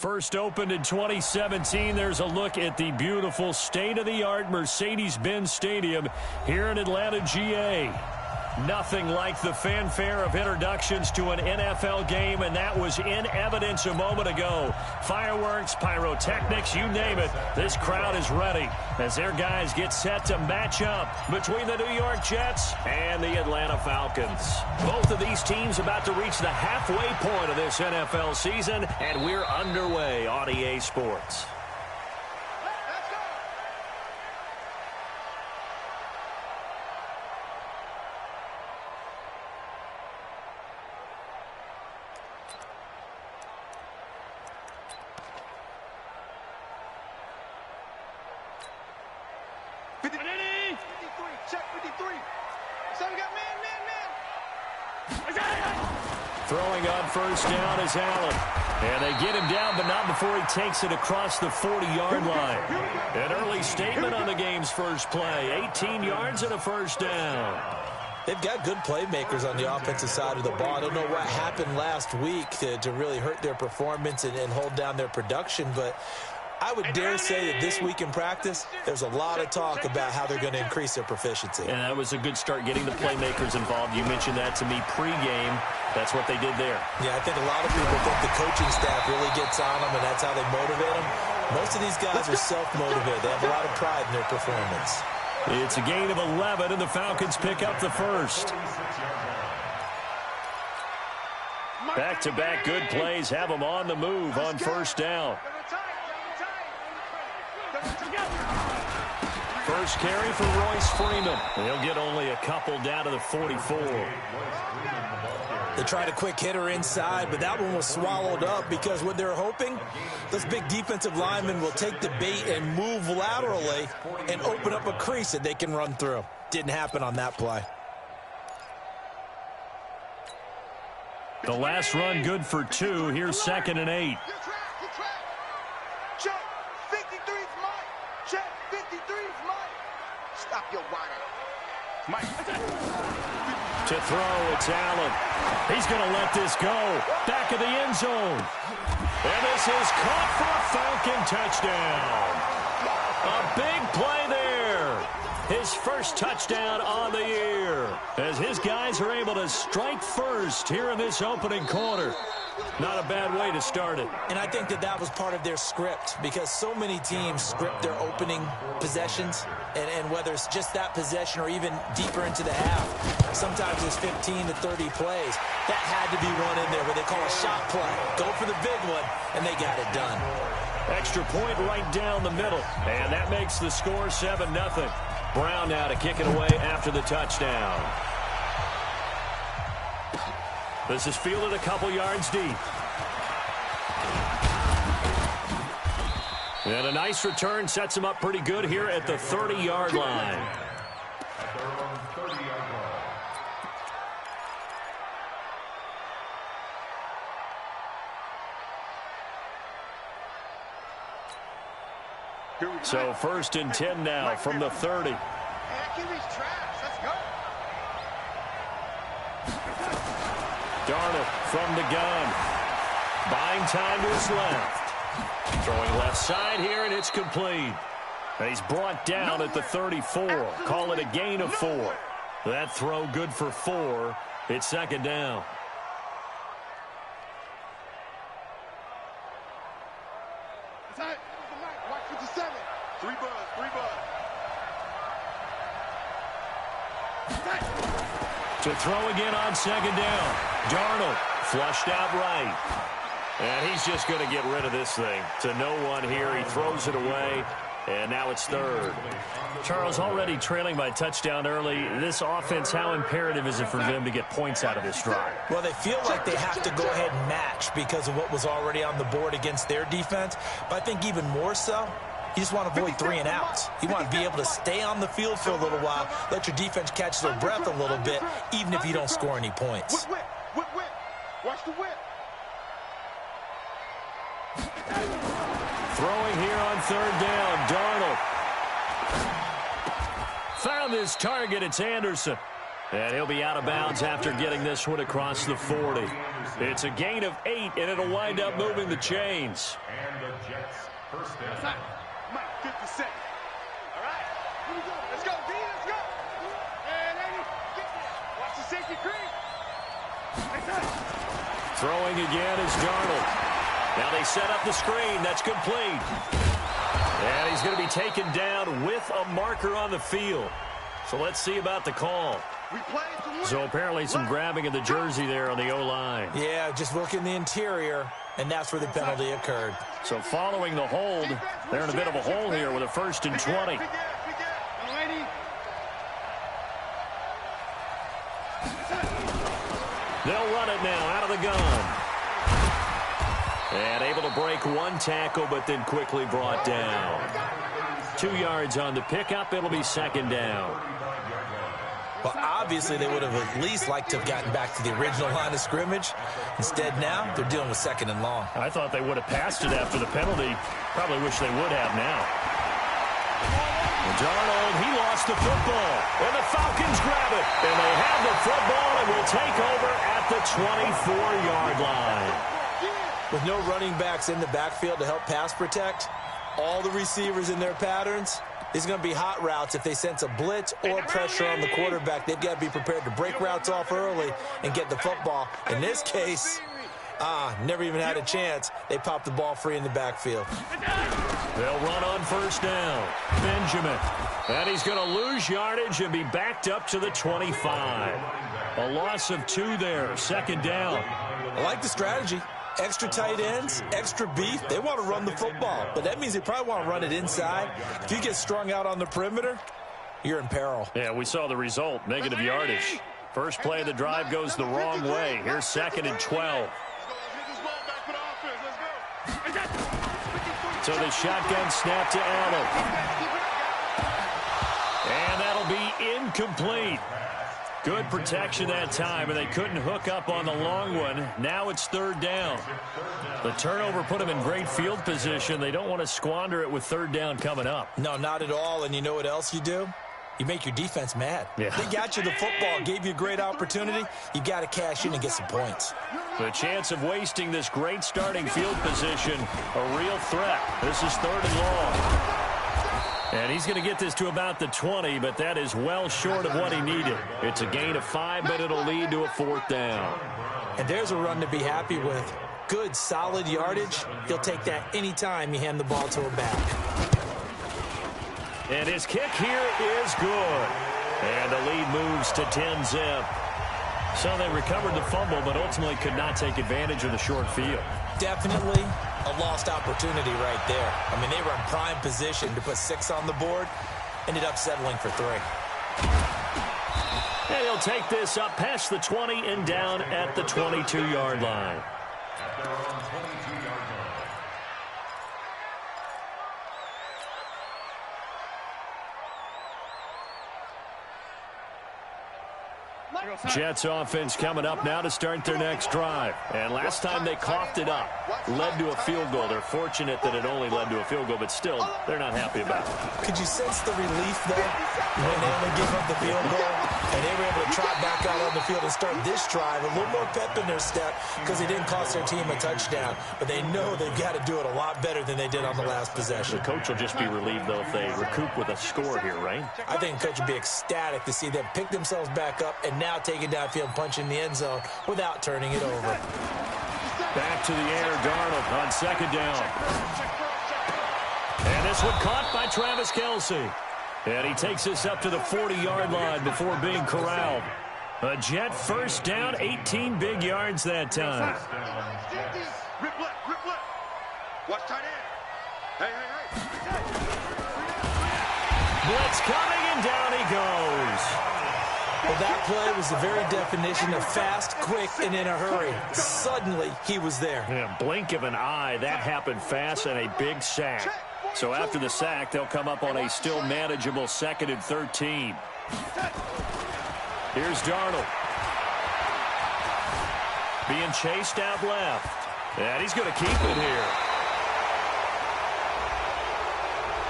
First opened in 2017, there's a look at the beautiful state-of-the-art Mercedes-Benz Stadium here in Atlanta, GA. Nothing like the fanfare of introductions to an NFL game, and that was in evidence a moment ago. Fireworks, pyrotechnics, you name it. This crowd is ready as their guys get set to match up between the New York Jets and the Atlanta Falcons. Both of these teams about to reach the halfway point of this NFL season, and we're underway on EA Sports. Throwing on first down is Allen. And they get him down, but not before he takes it across the 40-yard line. An early statement on the game's first play. 18 yards and a first down. They've got good playmakers on the offensive side of the ball. I don't know what happened last week to really hurt their performance and hold down their production, but I would dare say that this week in practice, there's a lot of talk about how they're going to increase their proficiency. And that was a good start getting the playmakers involved. You mentioned that to me pregame. That's what they did there. Yeah, I think a lot of people think the coaching staff really gets on them, and that's how they motivate them. Most of these guys are self-motivated. They have a lot of pride in their performance. It's a gain of 11, and the Falcons pick up the first. Back-to-back good plays have them on the move on first down. First carry for Royce Freeman. He'll get only a couple down to the 44. They tried a quick hitter inside, but that one was swallowed up because what they're hoping, those big defensive linemen will take the bait and move laterally and open up a crease that they can run through. Didn't happen on that play. The last run good for 2. Here's 2nd and 8. Check. 53's Mike. Check. 53's Mike. Stop your whining. Mike. To throw, it's Allen. He's going to let this go. Back of the end zone. And this is caught for a Falcon touchdown. A big play there. His first touchdown on the year. As his guys are able to strike first here in this opening quarter. Not a bad way to start it. And I think that was part of their script because so many teams script their opening possessions. And whether it's just that possession or even deeper into the half, sometimes it's 15 to 30 plays. That had to be one in there where they call a shot play. Go for the big one, and they got it done. Extra point right down the middle. And that makes the score 7-0. Brown now to kick it away after the touchdown. This is fielded a couple yards deep. And a nice return sets him up pretty good here at the 30-yard line. So 1st and 10 now from the 30. Darnold from the gun. Buying time to his left. Throwing left side here, and it's complete. He's brought down at the 34. Call it a gain of 4. That throw good for 4. It's 2nd down. To throw again on 2nd down. Darnold flushed out right. And he's just going to get rid of this thing. To no one here. He throws it away. And now it's 3rd. Charles, already trailing by touchdown early. This offense, how imperative is it for them to get points out of this drive? Well, they feel like they have to go ahead and match because of what was already on the board against their defense. But I think even more so, you just want to avoid 3 and outs. You want to be able to stay on the field for a little while, let your defense catch their breath a little bit, even if you don't score any points. Whip. Watch the whip. Throwing here on 3rd down, Darnold. Found his target, it's Anderson. And he'll be out of bounds after getting this one across the 40. It's a gain of 8, and it'll wind up moving the chains. And the Jets first down. Mike, 50 seconds. All right, here we go. Let's go, D, let's go. And 80, get there. Watch the safety creep. Throwing again is Darnold. Now they set up the screen. That's complete. And he's going to be taken down with a marker on the field. So let's see about the call. So apparently some grabbing of the jersey there on the O-line. Yeah, just look in the interior, and that's where the penalty occurred. So following the hold, they're in a bit of a hole here with a 1st and 20. They'll run it now out of the gun. And able to break one tackle, but then quickly brought down. 2 yards on the pickup. It'll be 2nd down. Well, obviously, they would have at least liked to have gotten back to the original line of scrimmage. Instead, now, they're dealing with 2nd and long. I thought they would have passed it after the penalty. Probably wish they would have now. And Darnold, he lost the football. And the Falcons grab it. And they have the football and will take over at the 24-yard line. With no running backs in the backfield to help pass protect, all the receivers in their patterns, it's going to be hot routes. If they sense a blitz or pressure on the quarterback, they've got to be prepared to break routes off early and get the football. In this case, never even had a chance. They popped the ball free in the backfield. They'll run on 1st down. Benjamin. And he's going to lose yardage and be backed up to the 25. A loss of 2 there. 2nd down. I like the strategy. Extra tight ends, extra beef. They want to run the football, but that means they probably want to run it inside. If you get strung out on the perimeter, you're in peril. Yeah, we saw the result, negative yardage. First play of the drive goes the wrong way. Here's 2nd and 12. So the shotgun snap to Allen. And that'll be incomplete. Good protection that time, and they couldn't hook up on the long one. Now it's 3rd down. The turnover put them in great field position. They don't want to squander it with 3rd down coming up. No, not at all. And you know what else you do? You make your defense mad. Yeah. They got you the football, gave you a great opportunity. You got to cash in and get some points. The chance of wasting this great starting field position, a real threat. This is 3rd and long. And he's going to get this to about the 20, but that is well short of what he needed. It's a gain of 5, but it'll lead to a 4th down. And there's a run to be happy with. Good, solid yardage. He'll take that anytime you hand the ball to a back. And his kick here is good. And the lead moves to 10-zip. So they recovered the fumble, but ultimately could not take advantage of the short field. Definitely a lost opportunity right there. I mean, they were in prime position to put 6 on the board. Ended up settling for 3. And he'll take this up past the 20 and down at the 22-yard line. Jets offense coming up now to start their next drive. And last time they coughed it up, led to a field goal. They're fortunate that it only led to a field goal, but still, they're not happy about it. Could you sense the relief, though, when they only give up the field goal? And they were able to trot back out on the field and start this drive. A little more pep in their step because they didn't cost their team a touchdown. But they know they've got to do it a lot better than they did on the last possession. The coach will just be relieved, though, if they recoup with a score here, right? I think the coach would be ecstatic to see them pick themselves back up and now take it downfield and punch in the end zone without turning it over. Back to the air, Darnold on 2nd down. And this one caught by Travis Kelce. And he takes this up to the 40-yard line before being corralled. A Jet 1st down, 18 big yards that time. Rip left. Watch tight end. Hey. Blitz coming, and down he goes. Well, that play was the very definition of fast, quick, and in a hurry. Suddenly, he was there. Yeah, blink of an eye, that happened fast, and a big sack. So after the sack, they'll come up on a still manageable 2nd and 13. Here's Darnold. Being chased out left. And he's going to keep it here.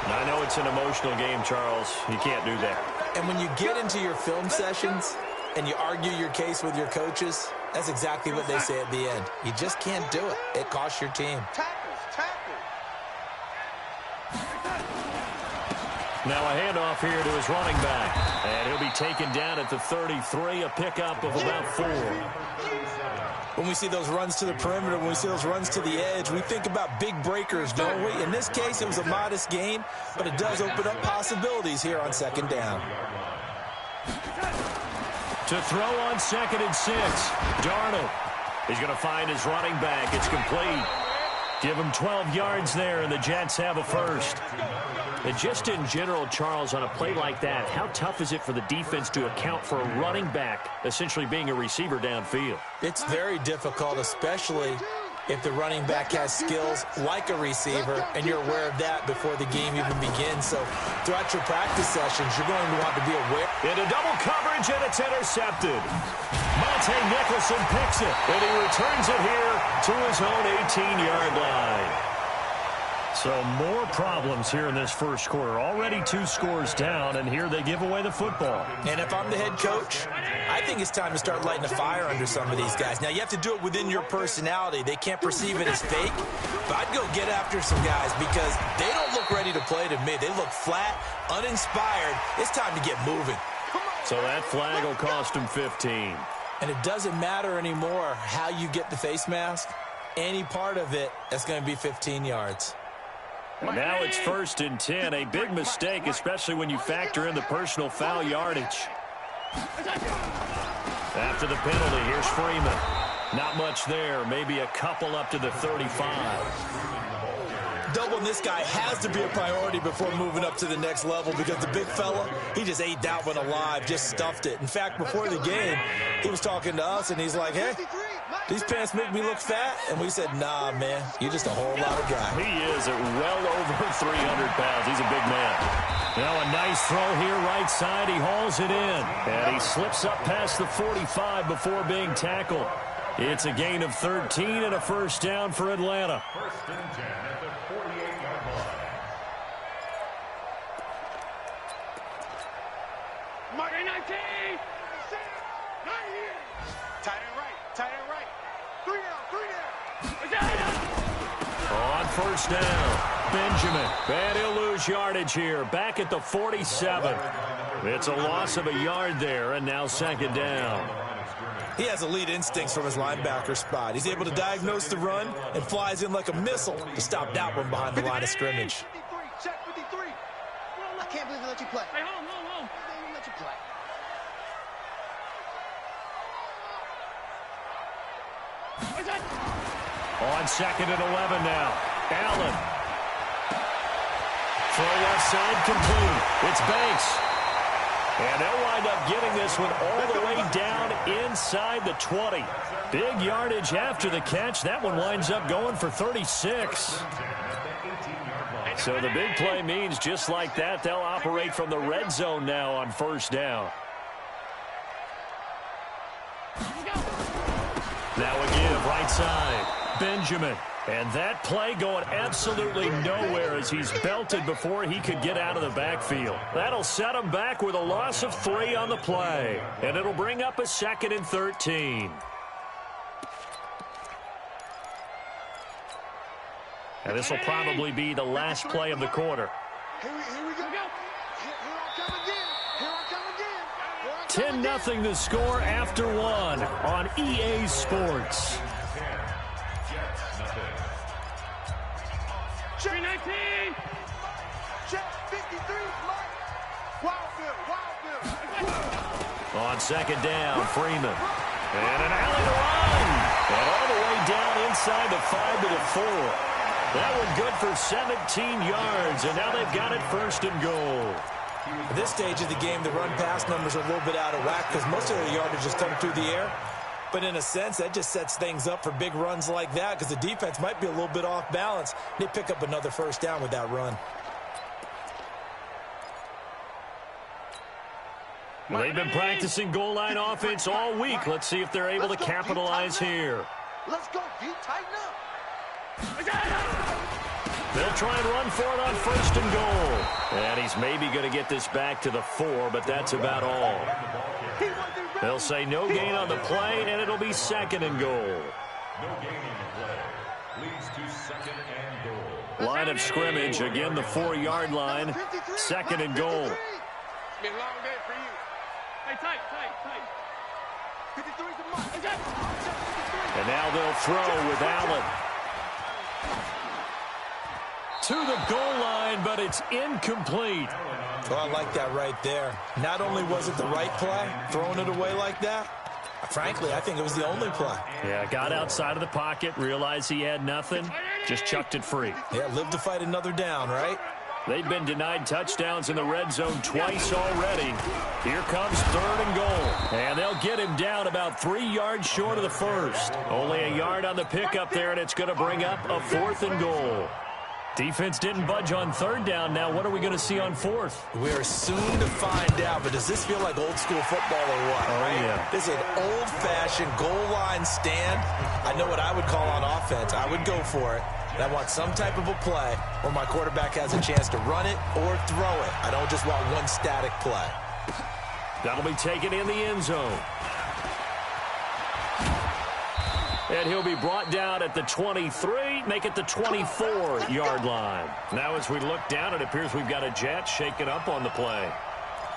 I know it's an emotional game, Charles. You can't do that. And when you get into your film sessions, and you argue your case with your coaches, that's exactly what they say at the end. You just can't do it. It costs your team. Now a handoff here to his running back. And he'll be taken down at the 33, a pickup of about 4. When we see those runs to the perimeter, when we see those runs to the edge, we think about big breakers, don't we? In this case, it was a modest gain, but it does open up possibilities here on second down. To throw on 2nd and 6. Darnold. He's going to find his running back. It's complete. Give him 12 yards there, and the Jets have a first. And just in general, Charles, on a play like that, how tough is it for the defense to account for a running back essentially being a receiver downfield? It's very difficult, especially if the running back has skills like a receiver, and you're aware of that before the game even begins. So throughout your practice sessions, you're going to want to be aware. Into double coverage, and it's intercepted. Monte Nicholson picks it, and he returns it here to his own 18-yard line. So more problems here in this first quarter. Already 2 scores down, and here they give away the football. And if I'm the head coach, I think it's time to start lighting a fire under some of these guys. Now, you have to do it within your personality. They can't perceive it as fake. But I'd go get after some guys because they don't look ready to play to me. They look flat, uninspired. It's time to get moving. So that flag will cost him 15. And it doesn't matter anymore how you get the face mask. Any part of it, that's going to be 15 yards. And now it's 1st and 10. A big mistake, especially when you factor in the personal foul yardage. After the penalty, here's Freeman. Not much there. Maybe a couple up to the 35. Doubling this guy has to be a priority before moving up to the next level because the big fella, he just ate that one alive, just stuffed it. In fact, before the game, he was talking to us, and he's like, hey, these pants make me look fat. And we said, nah, man, you're just a whole lot of guy. He is at well over 300 pounds. He's a big man. Now a nice throw here right side. He hauls it in. And he slips up past the 45 before being tackled. It's a gain of 13 and a first down for Atlanta. 1st and 10 at the 48-yard line. Mark 19. Right here. Tight end right. Tight end right. 3 down. On first down, Benjamin. And he'll lose yardage here. Back at the 47. It's a loss of a yard there, and now 2nd down. He has elite instincts from his linebacker spot. He's able to diagnose the run and flies in like a missile to stop that one behind the line of scrimmage. 53. Check 53. I can't believe they let you play. Hey, hold on. They let you play. On 2nd and 11 now. Allen. Throw left side complete. It's Banks. And they'll wind up getting this one all the way down inside the 20. Big yardage after the catch. That one winds up going for 36. So the big play means just like that, they'll operate from the red zone now on first down. Now a give right side. Benjamin. And that play going absolutely nowhere as he's belted before he could get out of the backfield. That'll set him back with a loss of 3 on the play. And it'll bring up a 2nd and 13. And this will probably be the last play of the quarter. Here we go. Here I come again. 10-0 the score after 1 on EA Sports. Check 19. Check 53. Wild Bill. On 2nd down, Freeman. And an alley to run. And all the way down inside the 5 to the 4. That one good for 17 yards. And now they've got it 1st and goal. At this stage of the game, the run-pass numbers are a little bit out of whack because most of the yardage is coming through the air. But in a sense, that just sets things up for big runs like that because the defense might be a little bit off balance. They pick up another first down with that run. Well, they've been practicing goal line offense all week. Let's see if they're able to capitalize here. Let's go, D. Tighten up. They'll try and run for it on 1st and goal. And he's maybe going to get this back to the 4, but that's about all. They'll say no gain on the play, and it'll be 2nd and goal. No gain on the play. Leads to 2nd and goal. Line of scrimmage, again the 4-yard line. 2nd and goal. It's been a long day for you. Hey, tight. 53's the mark. And now they'll throw with Allen. To the goal line, but it's incomplete. Well, I like that right there. Not only was it the right play, throwing it away like that, frankly, I think it was the only play. Yeah, got outside of the pocket, realized he had nothing, just chucked it free. Yeah, live to fight another down, right? They've been denied touchdowns in the red zone twice already. Here comes 3rd and goal. And they'll get him down about 3 yards short of the first. Only a yard on the pickup there, and it's going to bring up a 4th and goal. Defense didn't budge on 3rd down. Now what are we going to see on 4th? We're soon to find out, but does this feel like old school football or what? Oh, right? yeah. This is an old-fashioned goal line stand. I know what I would call on offense. I would go for it. And I want some type of a play where my quarterback has a chance to run it or throw it. I don't just want one static play. That'll be taken in the end zone. And he'll be brought down at the 23, make it the 24-yard line. Now as we look down, it appears we've got a Jet shaken up on the play.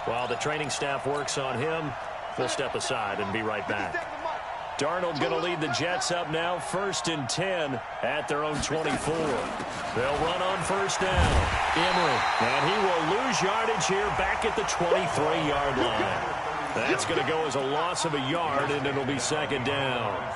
While the training staff works on him, we'll step aside and be right back. Darnold going to lead the Jets up now, 1st and 10 at their own 24. They'll run on 1st down. Emery, and he will lose yardage here back at the 23-yard line. That's going to go as a loss of a yard, and it'll be 2nd down.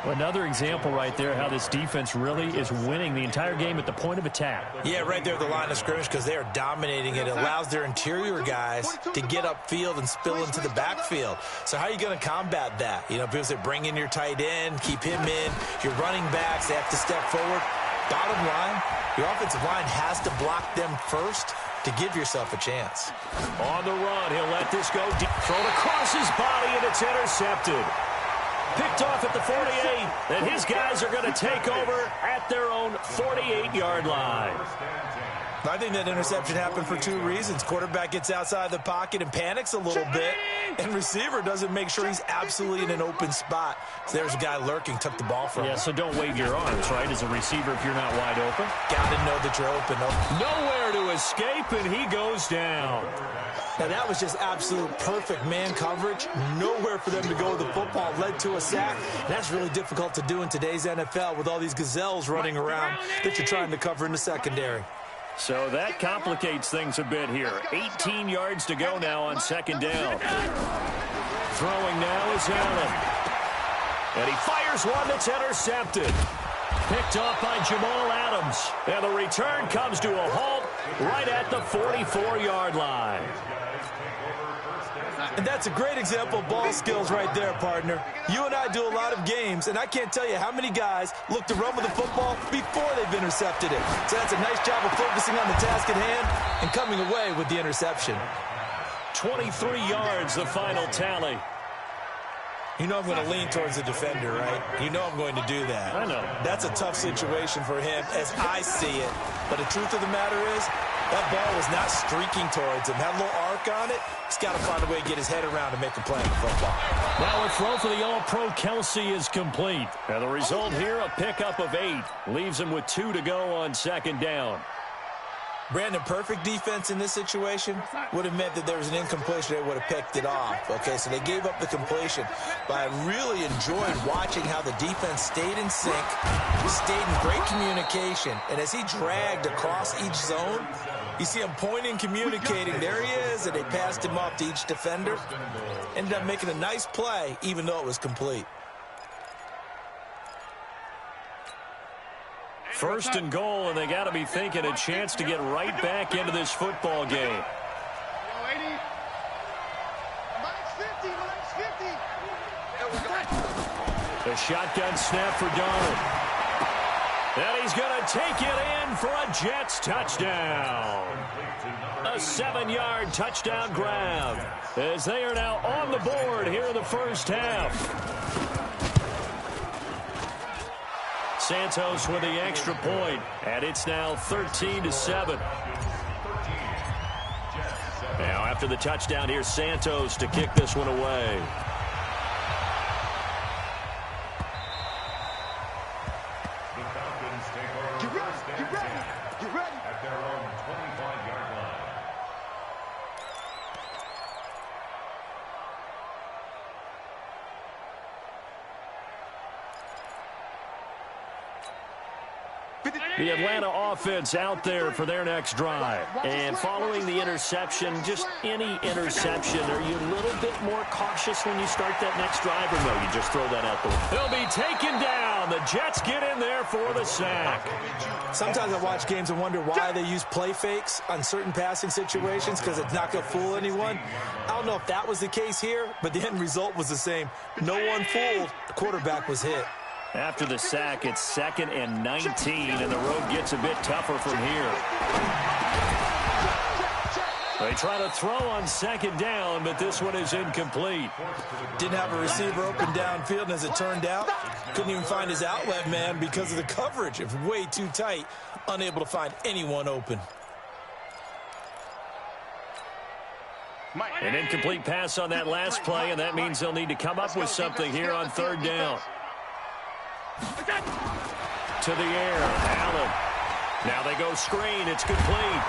Another example right there how this defense really is winning the entire game at the point of attack. Yeah, right there at the line of scrimmage because they are dominating it. It allows their interior guys to get upfield and spill into the backfield. So how are you going to combat that? You know, people say bring in your tight end, keep him in. Your running backs, they have to step forward. Bottom line, your offensive line has to block them first to give yourself a chance. On the run, he'll let this go deep. Thrown across his body, and it's intercepted. Picked off at the 48, and his guys are going to take over at their own 48-yard line. I think that interception happened for 2 reasons. Quarterback gets outside the pocket and panics a little bit, and receiver doesn't make sure he's absolutely in an open spot. So there's a guy lurking, took the ball from him. Yeah, so don't wave your arms, right, as a receiver if you're not wide open. Got to know that you're open. Nowhere to escape, and he goes down. Now, that was just absolute perfect man coverage. Nowhere for them to go with the football. Led to a sack. That's really difficult to do in today's NFL with all these gazelles running around that you're trying to cover in the secondary. So that complicates things a bit here. 18 yards to go now on 2nd down. Throwing now is Allen. And he fires one that's intercepted. Picked off by Jamal Adams. And the return comes to a halt right at the 44-yard line. And that's a great example of ball skills right there, partner. You and I do a lot of games, and I can't tell you how many guys look to run with the football before they've intercepted it. So that's a nice job of focusing on the task at hand and coming away with the interception. 23 yards, the final tally. You know I'm going to lean towards the defender, right? You know I'm going to do that. I know. That's a tough situation for him as I see it. But the truth of the matter is, that ball was not streaking towards him. Had a little arc on it. He's got to find a way to get his head around and make a play in the football. Now a throw for the All-Pro Kelsey is complete. And the result here, a pickup of 8. Leaves him with 2 to go on 2nd down. Brandon, perfect defense in this situation would have meant that there was an incompletion. They would have picked it off. Okay, so they gave up the completion. But I really enjoyed watching how the defense stayed in sync, stayed in great communication. And as he dragged across each zone, you see him pointing, communicating. There he is, and they passed him off to each defender. Ended up making a nice play, even though it was complete. 1st and goal, and they got to be thinking a chance to get right back into this football game. The shotgun snap for Darnold. And he's going to take it in for a Jets touchdown. A 7-yard touchdown grab as they are now on the board here in the first half. Santos with the extra point, and it's now 13-7. Now After the touchdown, here's Santos to kick this one away. The Falcons take over first and 10 at their own 25-yard line. The Atlanta offense out there for their next drive. And following the interception, just any interception, are you a little bit more cautious when you start that next drive, or no, you just throw that out the window? He'll be taken down. The Jets get in there for the sack. Sometimes I watch games and wonder why they use play fakes on certain passing situations, because it's not going to fool anyone. I don't know if that was the case here, but the end result was the same. No one fooled. The quarterback was hit. After the sack, it's 2nd and 19, and the road gets a bit tougher from here. They try to throw on 2nd down, but this one is incomplete. Didn't have a receiver open downfield, and as it turned out, couldn't even find his outlet man because of the coverage. It was way too tight, unable to find anyone open. An incomplete pass on that last play, and that means they'll need to come up with something here on 3rd down. To the air, Allen. Now they go screen. It's complete.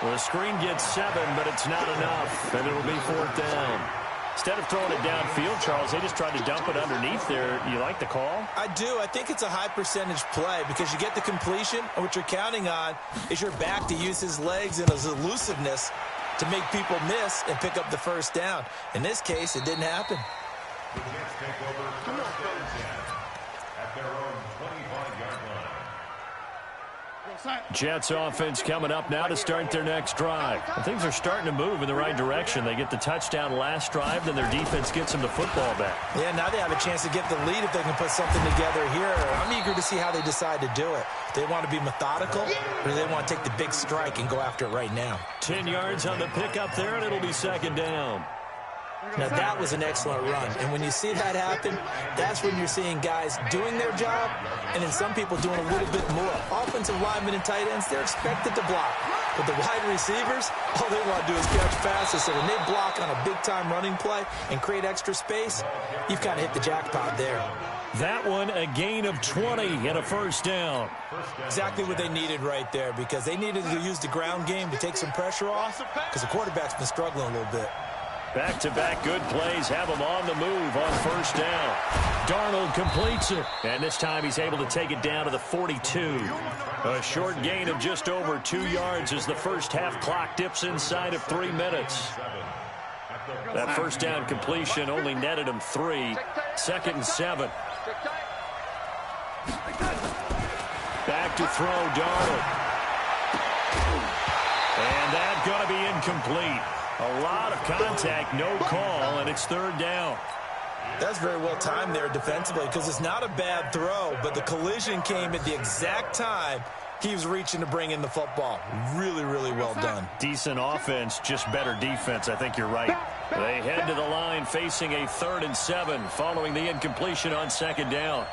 Well, the screen gets 7, but it's not enough, and it'll be 4th down. Instead of throwing it downfield, Charles, they just tried to dump it underneath there. You like the call? I do. I think it's a high-percentage play because you get the completion, and what you're counting on is your back to use his legs and his elusiveness to make people miss and pick up the 1st down. In this case, it didn't happen. The Jets take over first and 10 at their own 25-yard line. Jets offense coming up now to start their next drive. And things are starting to move in the right direction. They get the touchdown last drive, then their defense gets them the football back. Yeah, now they have a chance to get the lead if they can put something together here. I'm eager to see how they decide to do it. Do they want to be methodical, or do they want to take the big strike and go after it right now? 10 yards on the pickup there, and it'll be 2nd down. Now, that was an excellent run. And when you see that happen, that's when you're seeing guys doing their job and then some people doing a little bit more. Offensive linemen and tight ends, they're expected to block. But the wide receivers, all they want to do is catch passes. So when they block on a big-time running play and create extra space, you've kind of hit the jackpot there. That one, a gain of 20 and a 1st down. Exactly what they needed right there because they needed to use the ground game to take some pressure off because the quarterback's been struggling a little bit. Back-to-back good plays have him on the move on 1st down. Darnold completes it, and this time he's able to take it down to the 42. A short gain of just over 2 yards as the first half clock dips inside of 3 minutes. That 1st down completion only netted him 3. 2nd and 7. Back to throw, Darnold. And that's going to be incomplete. A lot of contact, no call, and it's 3rd down. That's very well timed there defensively because it's not a bad throw, but the collision came at the exact time he was reaching to bring in the football. Really, really well done. Decent offense, just better defense. I think you're right. They head to the line facing a 3rd and 7 following the incompletion on 2nd down.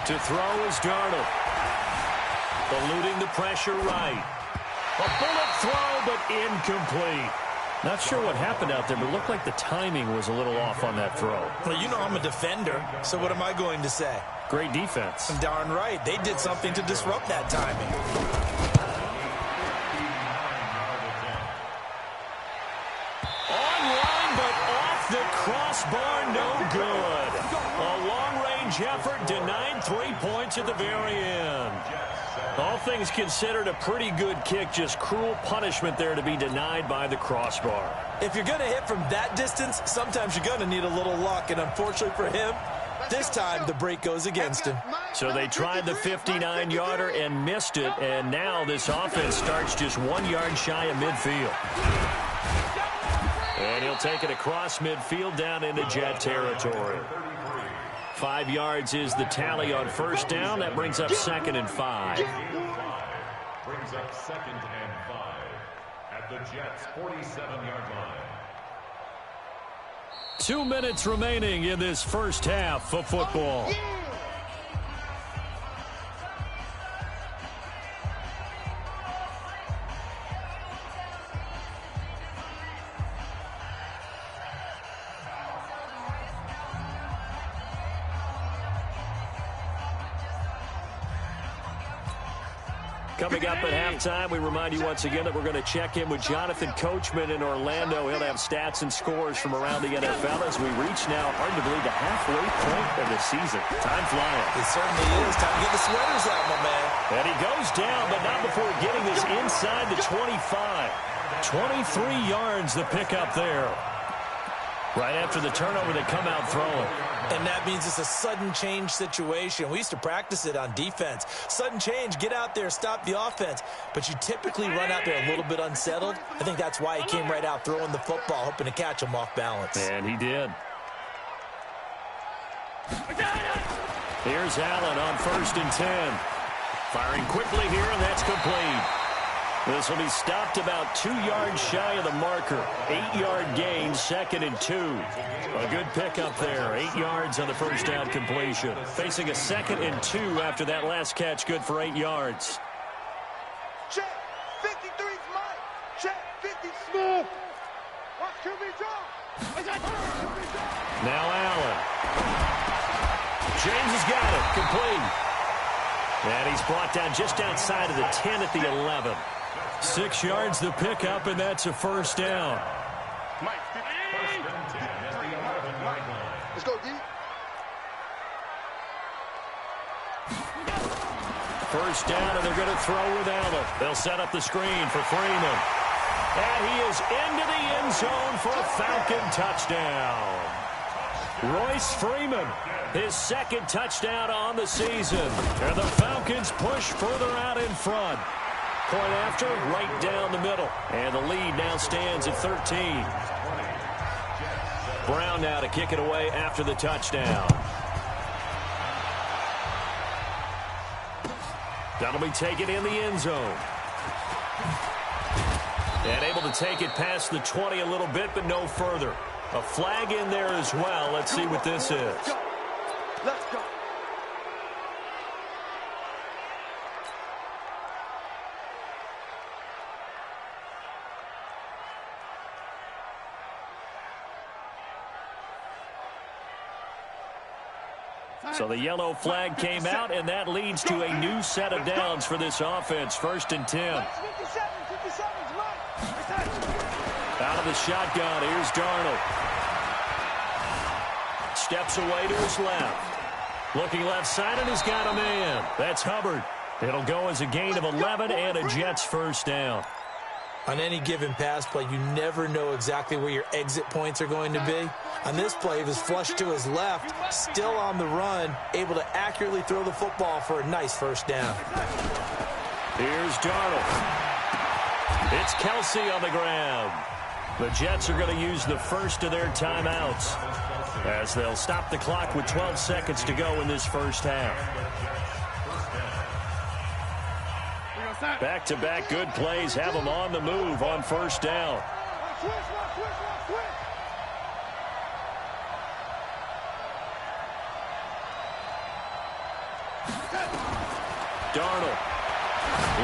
To throw is Darnold. Eluding the pressure right. A bullet throw, but incomplete. Not sure what happened out there, but it looked like the timing was a little off on that throw. Well, you know I'm a defender, so what am I going to say? Great defense. Darn right. They did something to disrupt that timing. Online, but off the crossbar, no good. A long-range effort denied 3 points at the very end. All things considered, a pretty good kick, just cruel punishment there to be denied by the crossbar. If you're going to hit from that distance, sometimes you're going to need a little luck, and unfortunately for him, this time the break goes against him. So they tried the 59-yarder and missed it, and now this offense starts just 1 yard shy of midfield. And he'll take it across midfield down into Jet territory. 5 yards is the tally on 1st down. That brings up 2nd and 5. Brings up 2nd and 5 at the Jets' 47-yard line. 2 minutes remaining in this first half of football. Coming up at halftime, we remind you once again that we're going to check in with Jonathan Coachman in Orlando. He'll have stats and scores from around the NFL as we reach now, hard to believe, the halfway point of the season. Time flying. It certainly is. Time to get the sweaters out, my man. And he goes down, but not before getting this inside the 25. 23 yards the pickup there. Right after the turnover, they come out throwing. And that means it's a sudden change situation. We used to practice it on defense. Sudden change, get out there, stop the offense. But you typically run out there a little bit unsettled. I think that's why he came right out throwing the football, hoping to catch him off balance. And he did. Here's Allen on 1st and 10. Firing quickly here, and that's complete. This will be stopped about 2 yards shy of the marker. 8-yard gain, 2nd and 2. A good pickup there. 8 yards on the first down completion. Facing a 2nd and 2 after that last catch, good for 8 yards. Check. 53's Mike. Check. 50 Smith. Watch QB draw. Now Allen. James has got it. Complete. And he's brought down just outside of the 10 at the 11. 6 yards the pickup, and that's a first down. Mike, 50. Let's go, D. First down, and they're going to throw with Allen. They'll set up the screen for Freeman. And he is into the end zone for a Falcon touchdown. Royce Freeman, his 2nd touchdown on the season. And the Falcons push further out in front. Point after, right down the middle. And the lead now stands at 13. Brown now to kick it away after the touchdown. That'll be taken in the end zone. And able to take it past the 20 a little bit, but no further. A flag in there as well. Let's see what this is. Let's go. So the yellow flag came out, and that leads to a new set of downs for this offense. 1st and 10. Out of the shotgun, here's Darnold. Steps away to his left. Looking left side, and he's got a man. That's Hubbard. It'll go as a gain of 11 and a Jets first down. On any given pass play, you never know exactly where your exit points are going to be. On this play, he was flushed to his left, still on the run, able to accurately throw the football for a nice first down. Here's Darnold. It's Kelsey on the ground. The Jets are going to use the first of their timeouts as they'll stop the clock with 12 seconds to go in this first half. Back-to-back good plays have them on the move on first down. Darnold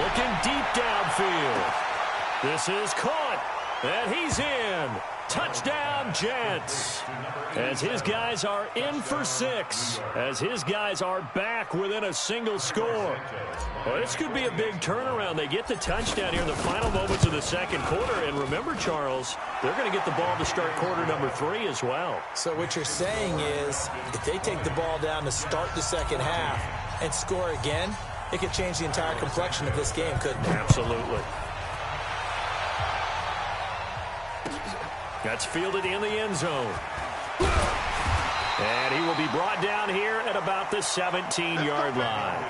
looking deep downfield. This is caught, and he's in. Touchdown, Jets. As his guys are in for 6. As his guys are back within a single score. Well, this could be a big turnaround. They get the touchdown here in the final moments of the second quarter. And remember, Charles, they're going to get the ball to start quarter number 3 as well. So what you're saying is, if they take the ball down to start the second half and score again, it could change the entire complexion of this game, couldn't it? Absolutely. That's fielded in the end zone. And he will be brought down here at about the 17-yard line.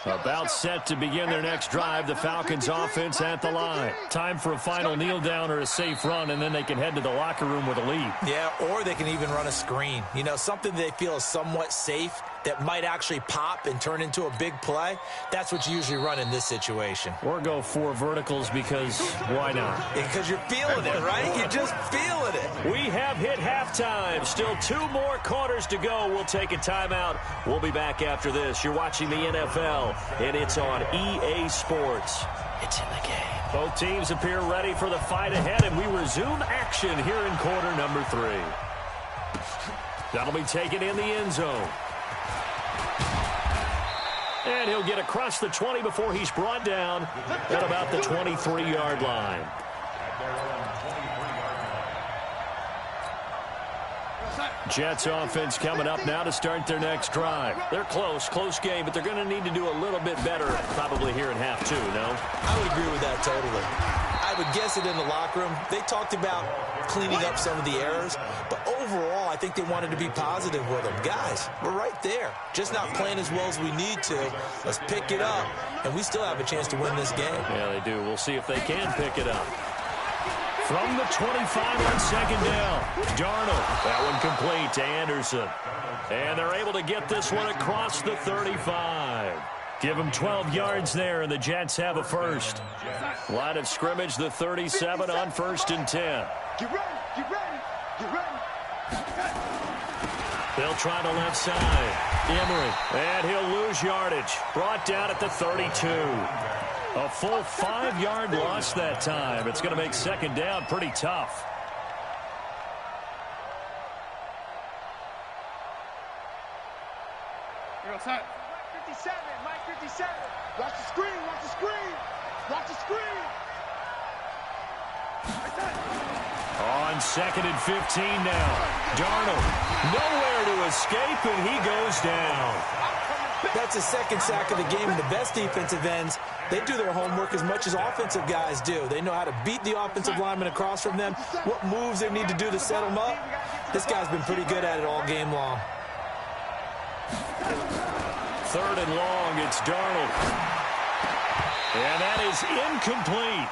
About set to begin their next drive, the Falcons offense at the line. Time for a final kneel down or a safe run, and then they can head to the locker room with a lead. Yeah, or they can even run a screen. You know, something they feel is somewhat safe that might actually pop and turn into a big play. That's what you usually run in this situation. Or go 4 verticals because why not? Because you're feeling it, right? You're just feeling it. We have hit halftime. Still 2 more quarters to go. We'll take a timeout. We'll be back after this. You're watching the NFL, and it's on EA Sports. It's in the game. Both teams appear ready for the fight ahead, and we resume action here in quarter number 3. That'll be taken in the end zone. And he'll get across the 20 before he's brought down at about the 23-yard line. Jets offense coming up now to start their next drive. They're close game, but they're going to need to do a little bit better probably here in half two, no? I would agree with that totally. I would guess it in the locker room. They talked about cleaning up some of the errors, but overall, I think they wanted to be positive with them. Guys, we're right there. Just not playing as well as we need to. Let's pick it up, and we still have a chance to win this game. Yeah, they do. We'll see if they can pick it up. From the 25 on second down, Darnold. That one complete to Anderson. And they're able to get this one across the 35. Give them 12 yards there, and the Jets have a first. Line of scrimmage, the 37 on 1st and 10. Get ready, get ready, get ready. They'll try the left side. Emery, and he'll lose yardage. Brought down at the 32. A full 5-yard loss that time. It's going to make second down pretty tough. You're outside. 57, Mike 57. Watch the screen, watch the screen. Watch the screen. On 2nd and 15 now. Darnold, nowhere to escape, and he goes down. That's a second sack of the game, and the best defensive ends, they do their homework as much as offensive guys do. They know how to beat the offensive lineman across from them, what moves they need to do to set them up. This guy's been pretty good at it all game long. 3rd and long, it's Darnold. And that is incomplete.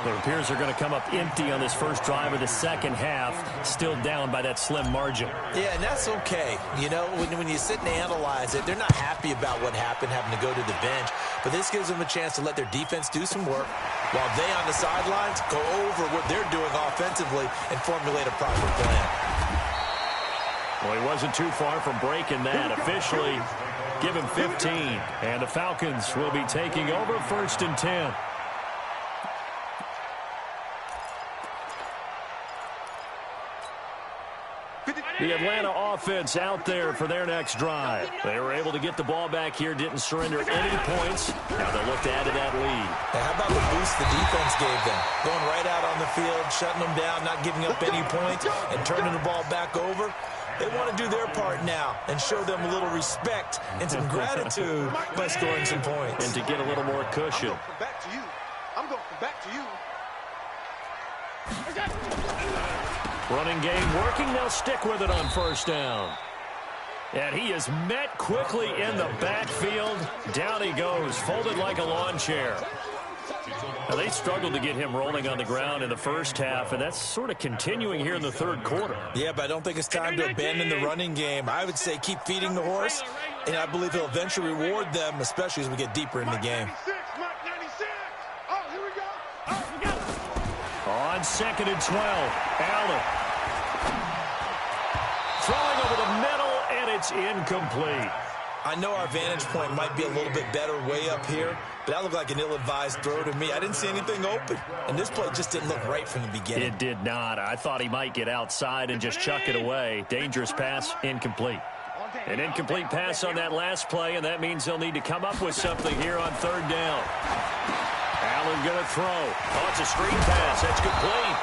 It appears they're going to come up empty on this first drive of the second half, still down by that slim margin. Yeah, and that's okay. You know, when you sit and analyze it, they're not happy about what happened, having to go to the bench. But this gives them a chance to let their defense do some work while they on the sidelines go over what they're doing offensively and formulate a proper plan. Well, he wasn't too far from breaking that. Officially, give him 15. And the Falcons will be taking over 1st and 10. The Atlanta offense out there for their next drive. They were able to get the ball back here, didn't surrender any points. Now they'll look to add to that lead. Now, how about the boost the defense gave them? Going right out on the field, shutting them down, not giving up any points, and turning the ball back over. They want to do their part now and show them a little respect and some gratitude by scoring some points. And to get a little more cushion. I'm going back to you. I'm going back to you. Running game working. They'll stick with it on 1st down. And he is met quickly in the backfield. Down he goes, folded like a lawn chair. Now, they struggled to get him rolling on the ground in the first half, and that's sort of continuing here in the 3rd quarter. Yeah, but I don't think it's time to abandon the running game. I would say keep feeding the horse, and I believe he'll eventually reward them, especially as we get deeper in the game. Mike 96. Oh, here we go. Oh, we got it. On 2nd and 12, Allen. Throwing over the middle, and it's incomplete. I know our vantage point might be a little bit better way up here, but that looked like an ill-advised throw to me. I didn't see anything open, and this play just didn't look right from the beginning. It did not. I thought he might get outside and just chuck it away. Dangerous pass, incomplete. An incomplete pass on that last play, and that means they'll need to come up with something here on 3rd down. Allen going to throw. Oh, it's a screen pass. That's complete.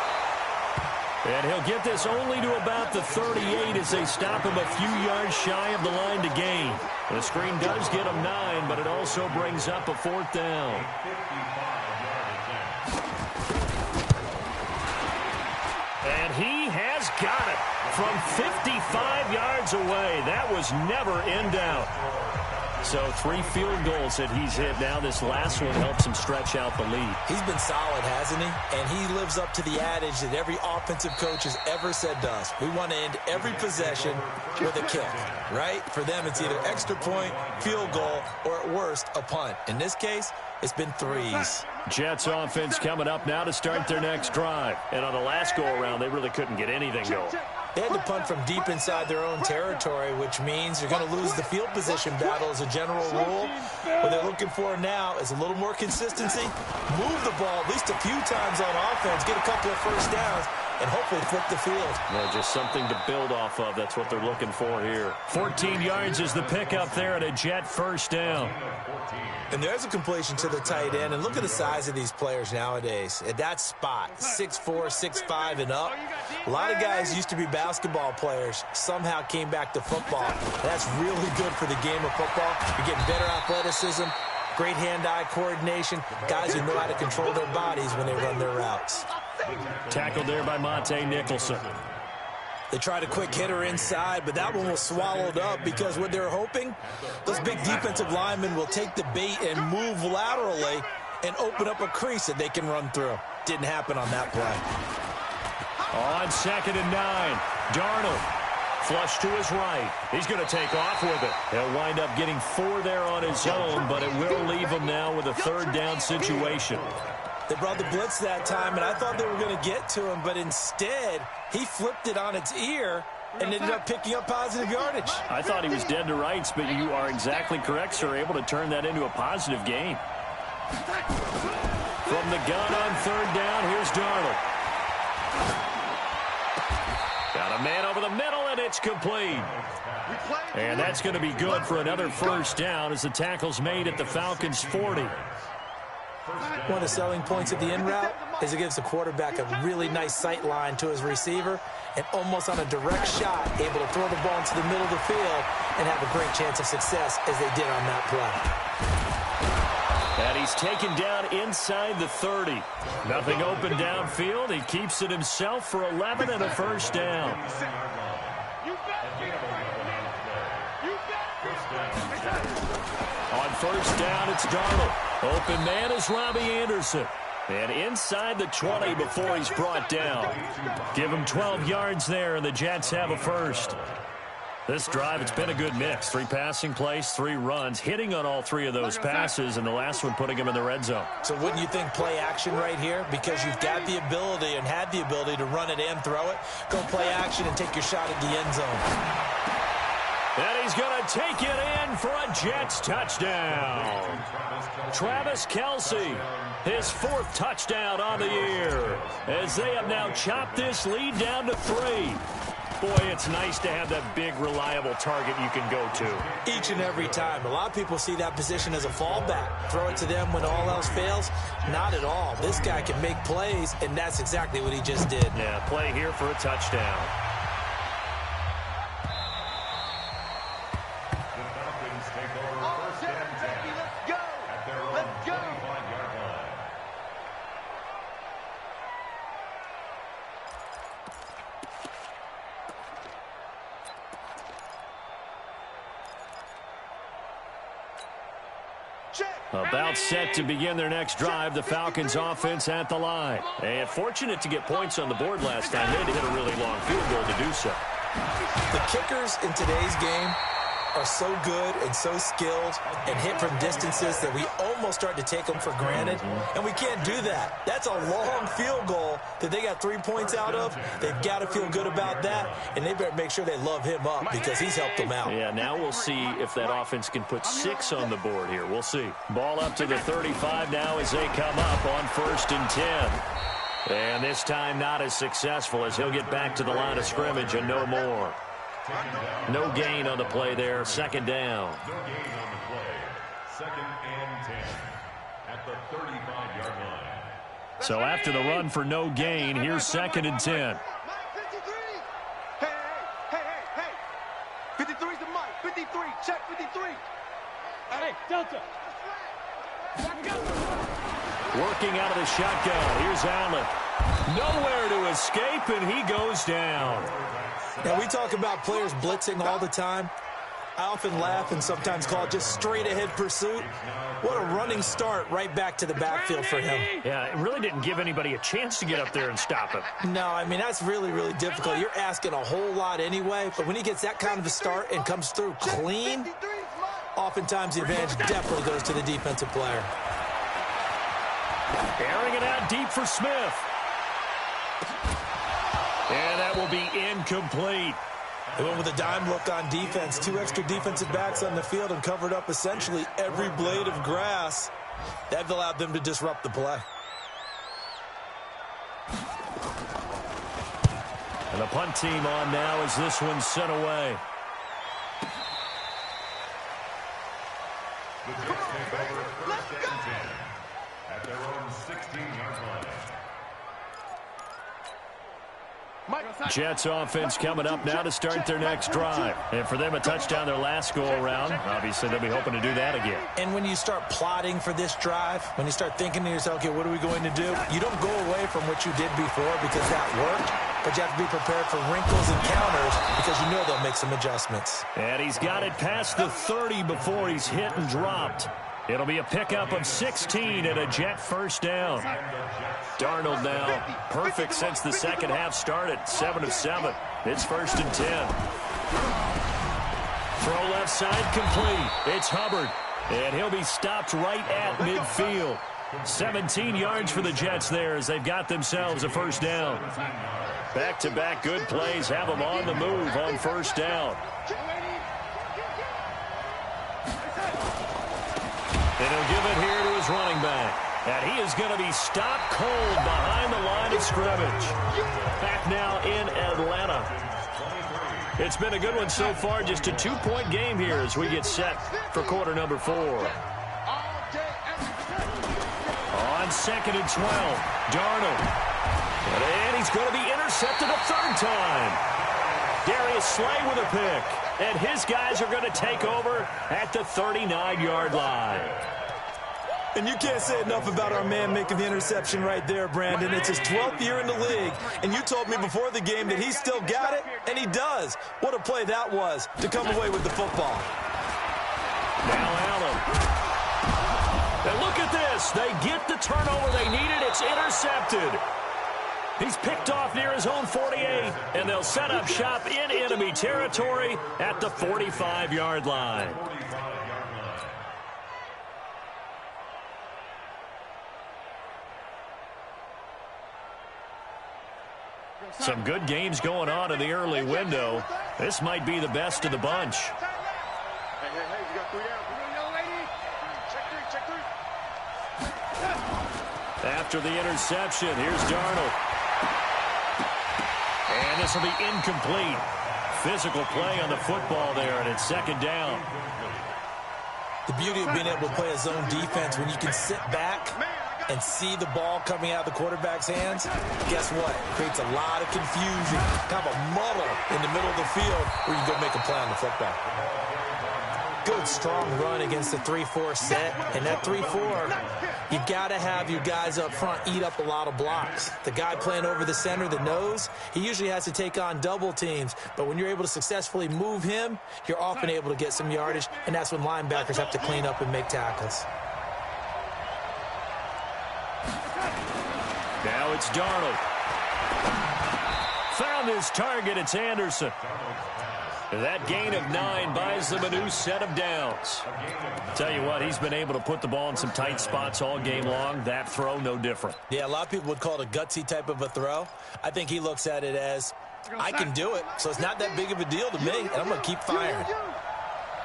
And he'll get this only to about the 38 as they stop him a few yards shy of the line to gain. The screen does get him 9, but it also brings up a 4th down. And he has got it from 55 yards away. That was never in doubt. So 3 field goals that he's hit now. This last one helps him stretch out the lead. He's been solid, hasn't he? And he lives up to the adage that every offensive coach has ever said to us. We want to end every possession with a kick, right? For them, it's either extra point, field goal, or at worst, a punt. In this case, it's been 3s. Jets offense coming up now to start their next drive. And on the last go-around, they really couldn't get anything going. They had to punt from deep inside their own territory, which means you're going to lose the field position battle as a general rule. What they're looking for now is a little more consistency, move the ball at least a few times on offense, get a couple of first downs, and hopefully flip the field. Yeah, just something to build off of. That's what they're looking for here. 14 yards is the pickup there at a Jet first down. And there's a completion to the tight end. And look at the size of these players nowadays. At that spot, 6'4", 6'5", and up. A lot of guys used to be basketball players, somehow came back to football. That's really good for the game of football. You're getting better athleticism, great hand-eye coordination, guys who know how to control their bodies when they run their routes. Tackled there by Monte Nicholson. They tried a quick hitter inside, but that one was swallowed up because what they're hoping, those big defensive linemen will take the bait and move laterally and open up a crease that they can run through. Didn't happen on that play. On 2nd and 9, Darnold. Flush to his right. He's going to take off with it. He'll wind up getting 4 there on his own, but it will leave him now with a 3rd down situation. They brought the blitz that time, and I thought they were going to get to him, but instead, he flipped it on its ear and ended up picking up positive yardage. I thought he was dead to rights, but you are exactly correct, sir. Able to turn that into a positive gain. From the gun on 3rd down, here's Darnold. Got a man over the middle, and it's complete. And that's going to be good for another 1st down as the tackle's made at the Falcons' 40. One of the selling points of the in route is it gives the quarterback a really nice sight line to his receiver and almost on a direct shot able to throw the ball into the middle of the field and have a great chance of success as they did on that play. And he's taken down inside the 30. Nothing open downfield. He keeps it himself for 11 and a 1st down. On 1st down, it's Darnold. Open man is Robbie Anderson. And inside the 20 before he's brought down. Give him 12 yards there, and the Jets have a 1st. This drive, it's been a good mix. 3 passing plays, 3 runs, hitting on all 3 of those passes, and the last one putting him in the red zone. So wouldn't you think play action right here? Because you've got the ability and had the ability to run it and throw it. Go play action and take your shot at the end zone. And he's going to take it in for a Jets touchdown. Travis Kelce, his 4th touchdown on the year, as they have now chopped this lead down to 3. Boy, it's nice to have that big, reliable target you can go to. Each and every time. A lot of people see that position as a fallback. Throw it to them when all else fails. Not at all. This guy can make plays, and that's exactly what he just did. Yeah, play here for a touchdown. About set to begin their next drive, the Falcons offense at the line. And fortunate to get points on the board last time. They had to hit a really long field goal to do so. The kickers in today's game are so good and so skilled and hit from distances that we almost start to take them for granted. And we can't do that. That's a long field goal that they got 3 points out of. They've got to feel good about that, and they better make sure they love him up because he's helped them out. Yeah, now we'll see if that offense can put 6 on the board here. We'll see. Ball up to the 35 now as they come up on 1st and 10. And this time not as successful as he'll get back to the line of scrimmage and no more. No gain on the play there. 2nd down. No gain on the play. 2nd and 10 at the 35-yard line. So after the run for no gain, here's 2nd and 10. Hey. 53's the mic. 53. Check 53. Hey, Delta. Working out of the shotgun. Here's Allen. Nowhere to escape, and he goes down. Now, we talk about players blitzing all the time. I often laugh and sometimes call it just straight-ahead pursuit. What a running start right back to the backfield for him. Yeah, it really didn't give anybody a chance to get up there and stop him. No, I mean, that's really, really difficult. You're asking a whole lot anyway, but when he gets that kind of a start and comes through clean, oftentimes the advantage definitely goes to the defensive player. Airing it out deep for Smith. And that will be incomplete. They went with a dime look on defense. 2 extra defensive backs on the field and covered up essentially every blade of grass. That allowed them to disrupt the play. And the punt team on now as this one's sent away. The Jets take over first and 10 at their own 16-yard line. Jets offense coming up now to start their next drive. And for them, a touchdown their last go-around. Obviously, they'll be hoping to do that again. And when you start plotting for this drive, when you start thinking to yourself, okay, what are we going to do? You don't go away from what you did before because that worked, but you have to be prepared for wrinkles and counters because you know they'll make some adjustments. And he's got it past the 30 before he's hit and dropped. It'll be a pickup of 16 and a Jet first down. Darnold now perfect since the second half started. 7 of 7. It's first and 10. Throw left side complete. It's Hubbard. And he'll be stopped right at midfield. 17 yards for the Jets there as they've got themselves a first down. Back-to-back good plays have them on the move on first down. And he'll give it here to his running back. And he is going to be stopped cold behind the line of scrimmage. Back now in Atlanta. It's been a good one so far. Just a 2-point game here as we get set for quarter number 4. On second and 12, Darnold. And he's going to be intercepted a third time. Darius Slay with a pick. And his guys are going to take over at the 39-yard line. And you can't say enough about our man making the interception right there, Brandon. It's his 12th year in the league, and you told me before the game that he still got it, and he does. What a play that was to come away with the football. Now Allen. And look at this. They get the turnover they needed. It's intercepted. He's picked off near his own 48, and they'll set up shop in enemy territory at the 45-yard line. Some good games going on in the early window. This might be the best of the bunch. Hey, you got 3 down. Check three. After the interception, here's Darnold. And this will be incomplete. Physical play on the football there, and it's second down. The beauty of being able to play a zone defense when you can sit back and see the ball coming out of the quarterback's hands, guess what? It creates a lot of confusion, kind of a muddle in the middle of the field where you go make a play on the football. Good, strong run against the 3-4 set. And that 3-4, you got to have your guys up front eat up a lot of blocks. The guy playing over the center, the nose, he usually has to take on double teams. But when you're able to successfully move him, you're often able to get some yardage, and that's when linebackers have to clean up and make tackles. Now it's Darnold. Found his target. It's Anderson. That gain of 9 buys them a new set of downs. Tell you what, he's been able to put the ball in some tight spots all game long. That throw, no different. Yeah, a lot of people would call it a gutsy type of a throw. I think he looks at it as, I can do it, so it's not that big of a deal to me, and I'm going to keep firing.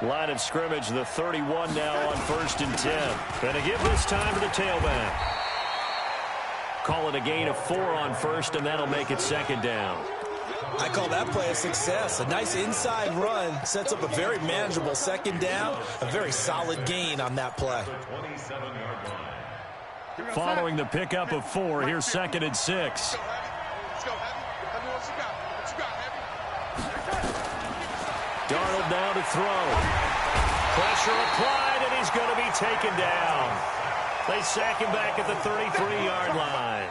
Line of scrimmage, the 31 now on first and 10. Going to give this time to the tailback. Call it a gain of 4 on first, and that'll make it second down. I call that play a success. A nice inside run sets up a very manageable second down, a very solid gain on that play. Following the pickup of 4, here's second and 6. Let's go, Heavy, what you got? What you got, Heavy? Darnold now to throw. Pressure applied, and he's going to be taken down. They sack him back at the 33-yard line.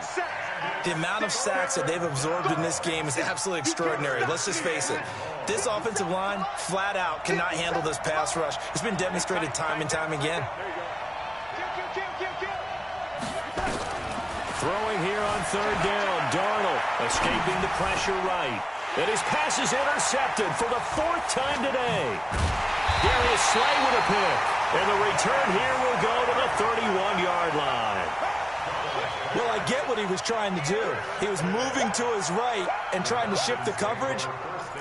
The amount of sacks that they've absorbed in this game is absolutely extraordinary. Let's just face it. This offensive line, flat out, cannot handle this pass rush. It's been demonstrated time and time again. Throwing here on third down. Darnold escaping the pressure right. And his pass is intercepted for the 4th time today. Darius Slay with a pick. And the return here will go to the 31-yard line. Well, I get what he was trying to do. He was moving to his right and trying to shift the coverage,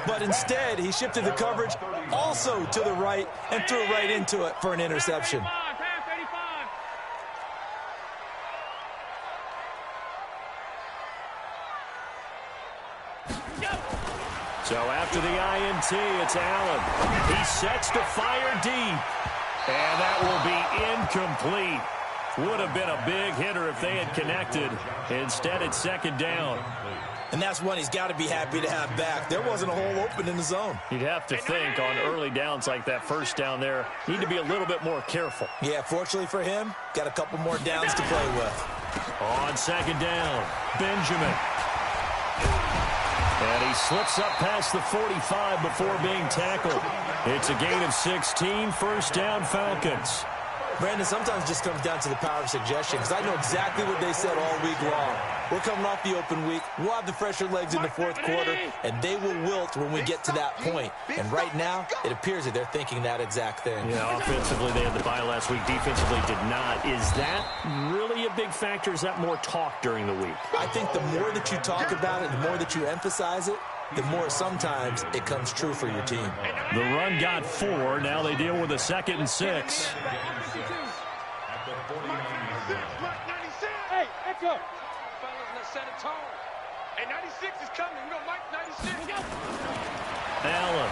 but instead he shifted the coverage also to the right and threw right into it for an interception. So after the INT, it's Allen. He sets to fire deep. And that will be incomplete. Would have been a big hitter if they had connected. Instead, it's second down. And that's one he's got to be happy to have back. There wasn't a hole open in the zone. You'd have to think on early downs like that first down there, need to be a little bit more careful. Yeah, fortunately for him, got a couple more downs to play with. On second down, Benjamin. And he slips up past the 45 before being tackled. It's a gain of 16, first down Falcons. Brandon, sometimes it just comes down to the power of suggestion, because I know exactly what they said all week long. We're coming off the open week. We'll have the fresher legs in the fourth quarter, and they will wilt when we get to that point. And right now, it appears that they're thinking that exact thing. Yeah, offensively, they had the bye last week. Defensively, did not. Is that really a big factor? Is that more talk during the week? I think the more that you talk about it, the more that you emphasize it, the more sometimes it comes true for your team. The run got 4. Now they deal with a 2nd and 6. Hey, let's go. Fellas, let's set a tone. Hey, 96 is coming. You know, Mike, 96. Allen.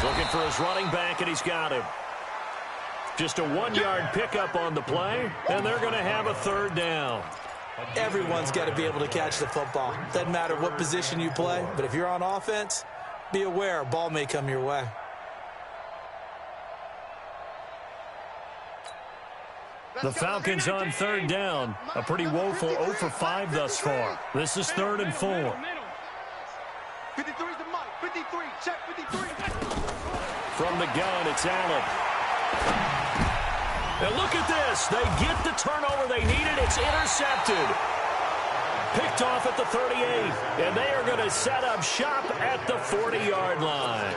Looking for his running back, and he's got him. Just a 1-yard pickup on the play, and they're going to have a third down. Everyone's got to be able to catch the football. Doesn't matter what position you play, but if you're on offense, be aware a ball may come your way. The Falcons on third down. A pretty woeful 0 for 5 thus far. This is 3rd and 4. 53's the mic. 53. Check 53. From the gun, it's Allen. And look at this. They get the turnover they needed. It's intercepted. Picked off at the 38. And they are going to set up shop at the 40-yard line.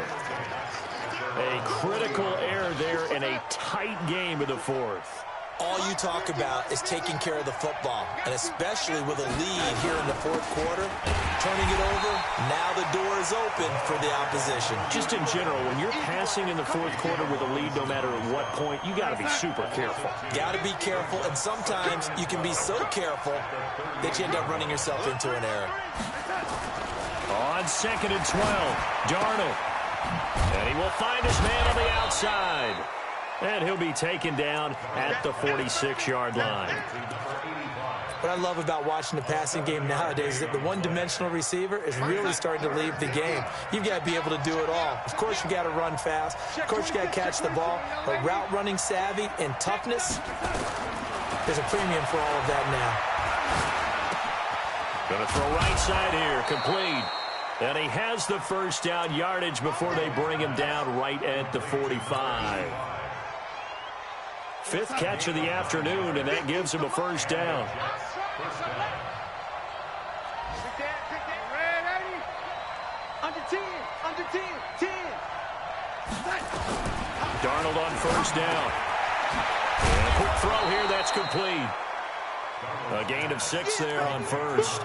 A critical error there in a tight game in the fourth. All you talk about is taking care of the football, and especially with a lead here in the fourth quarter, turning it over, now the door is open for the opposition. Just in general, when you're passing in the fourth quarter with a lead, no matter at what point, you got to be super careful. Got to be careful, and sometimes you can be so careful that you end up running yourself into an error. On 2nd and 12, Darnold. And he will find his man on the outside. And he'll be taken down at the 46-yard line. What I love about watching the passing game nowadays is that the one-dimensional receiver is really starting to leave the game. You've got to be able to do it all. Of course, you got to run fast. Of course, you got to catch the ball. But route running savvy and toughness, there's a premium for all of that now. Going to throw right side here, complete. And he has the first down yardage before they bring him down right at the 45. 5th catch of the afternoon, and that gives him a first down. Under 10. Under 10. 10. Darnold on first down. And a quick throw here, that's complete. A gain of 6 there on first.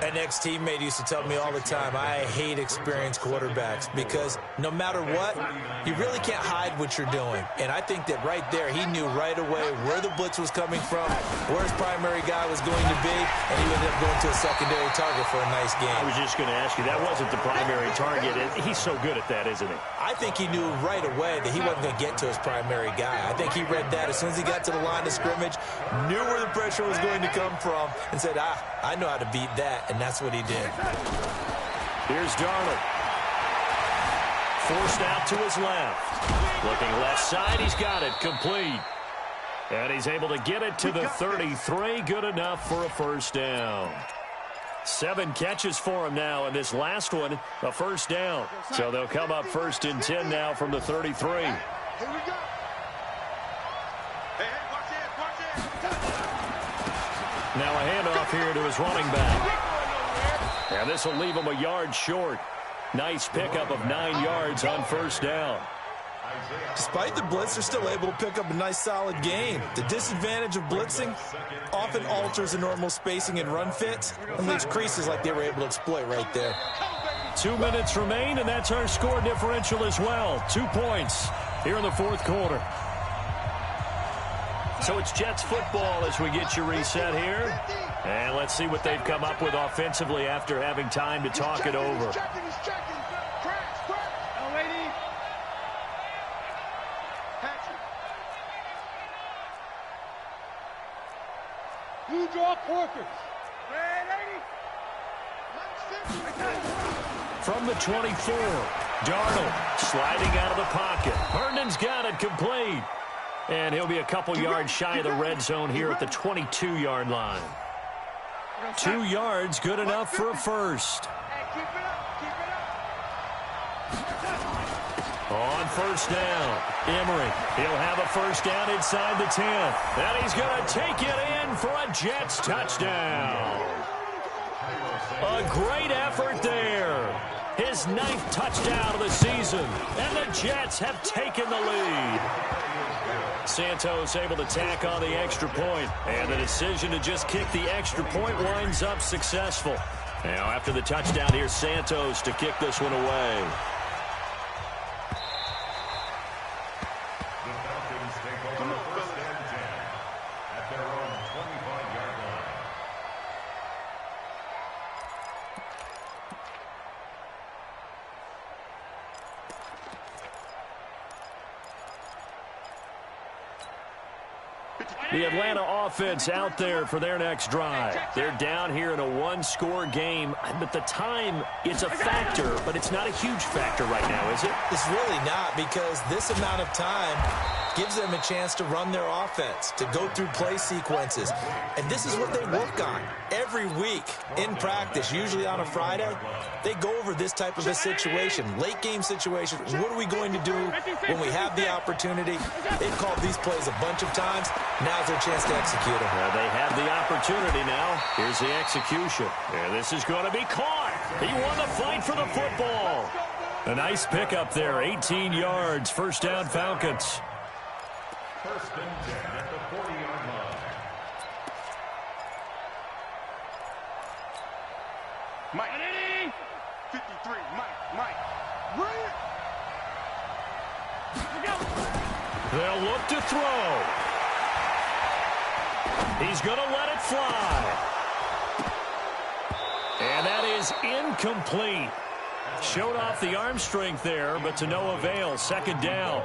An ex-teammate used to tell me all the time, I hate experienced quarterbacks because no matter what, you really can't hide what you're doing. And I think that right there, he knew right away where the blitz was coming from, where his primary guy was going to be, and he ended up going to a secondary target for a nice game. I was just going to ask you, that wasn't the primary target. He's so good at that, isn't he? I think he knew right away that he wasn't going to get to his primary guy. I think he read that as soon as he got to the line of scrimmage, knew where the pressure was going to come from, and said, I know how to beat that. And that's what he did. Here's Darnold. Forced out to his left. Looking left side, he's got it. Complete. And he's able to get it to the 33. Good enough for a first down. 7 catches for him now, and this last one, a first down. So they'll come up 1st and 10 now from the 33. Here we go. Hey, watch it. Now a handoff here to his running back. And this will leave him a yard short. Nice pickup of 9 yards on first down. Despite the blitz, they're still able to pick up a nice solid gain. The disadvantage of blitzing often alters the normal spacing and run fits and leaves creases like they were able to exploit right there. 2 minutes remain, and that's our score differential as well. 2 points here in the fourth quarter. So it's Jets football as we get you reset here. And let's see what they've come up with offensively after having time to talk it over. He's checking. Crash. Oh, lady. Patrick. You draw corkers. From the 24, Darnold sliding out of the pocket. Herndon's got it complete. And he'll be a couple yards shy of the red zone here at the 22-yard line. 2 yards, good enough for a first. On first down, Emery. He'll have a first down inside the 10. And he's going to take it in for a Jets touchdown. A great effort there. His 9th touchdown of the season. And the Jets have taken the lead. Santos able to tack on the extra point. And the decision to just kick the extra point winds up successful. Now after the touchdown, here's Santos to kick this one away. The Atlanta offense out there for their next drive. They're down here in a one-score game, but the time, it's a factor, but it's not a huge factor right now, is it? It's really not, because this amount of time gives them a chance to run their offense, to go through play sequences. And this is what they work on every week in practice, usually on a Friday. They go over this type of a situation, late game situation. What are we going to do when we have the opportunity? They've called these plays a bunch of times. Now's their chance to execute them. They have the opportunity now. Here's the execution. And this is going to be caught. He won the fight for the football. A nice pickup there, 18 yards, first down Falcons. First and 10 at the 40-yard line. Mike. 53. Mike. Bring it. They'll look to throw. He's going to let it fly. And that is incomplete. Showed off the arm strength there, but to no avail. Second down.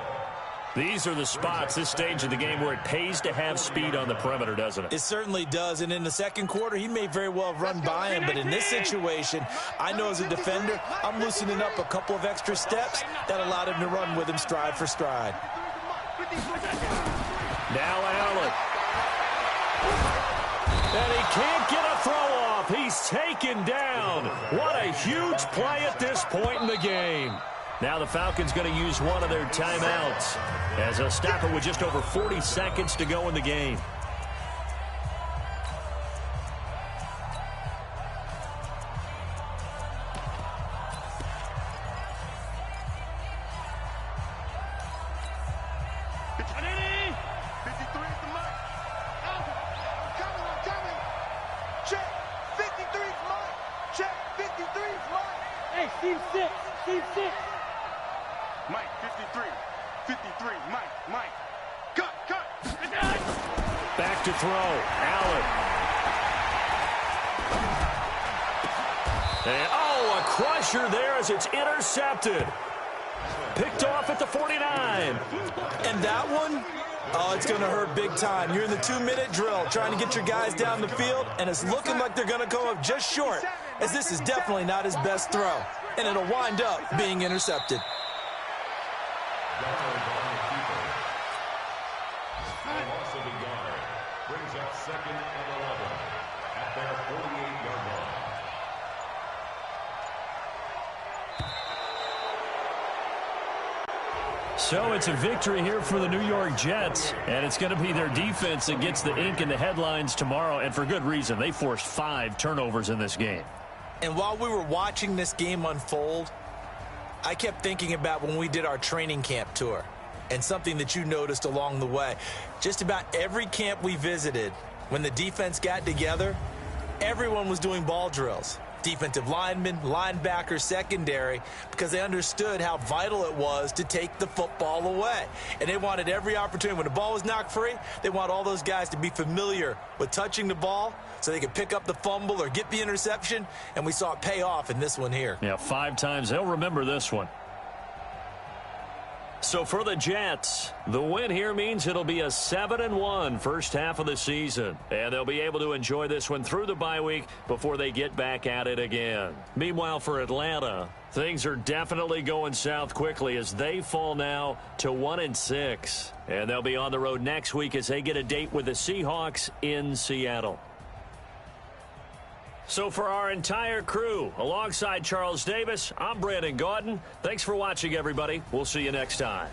These are the spots, this stage of the game, where it pays to have speed on the perimeter, doesn't it? It certainly does. And in the second quarter, he may very well run by him. But in this situation, I know as a defender, I'm loosening up a couple of extra steps that allowed him to run with him stride for stride. Now Allen. And he can't get a throw off. He's taken down. What a huge play at this point in the game. Now the Falcons going to use one of their timeouts as they'll stop it with just over 40 seconds to go in the game. Mike, 53, Mike. Cut. Back to throw, Allen. And, a crusher there as it's intercepted. Picked off at the 49. And that one, it's going to hurt big time. You're in the 2-minute drill trying to get your guys down the field, and it's looking like they're going to come up just short, as this is definitely not his best throw. And it'll wind up being intercepted. Brings up second and 11 at their 48-yard line. So it's a victory here for the New York Jets, and it's going to be their defense that gets the ink in the headlines tomorrow, and for good reason. They forced 5 turnovers in this game. And while we were watching this game unfold, I kept thinking about when we did our training camp tour and something that you noticed along the way. Just about every camp we visited, when the defense got together, everyone was doing ball drills. defensive linemen, linebackers, secondary, because they understood how vital it was to take the football away. And they wanted every opportunity. When the ball was knocked free, they want all those guys to be familiar with touching the ball so they could pick up the fumble or get the interception, and we saw it pay off in this one here. Yeah, 5 times. They'll remember this one. So for the Jets, the win here means it'll be a 7-1 first half of the season. And they'll be able to enjoy this one through the bye week before they get back at it again. Meanwhile, for Atlanta, things are definitely going south quickly as they fall now to 1-6. And they'll be on the road next week as they get a date with the Seahawks in Seattle. So for our entire crew, alongside Charles Davis, I'm Brandon Gaudin. Thanks for watching, everybody. We'll see you next time.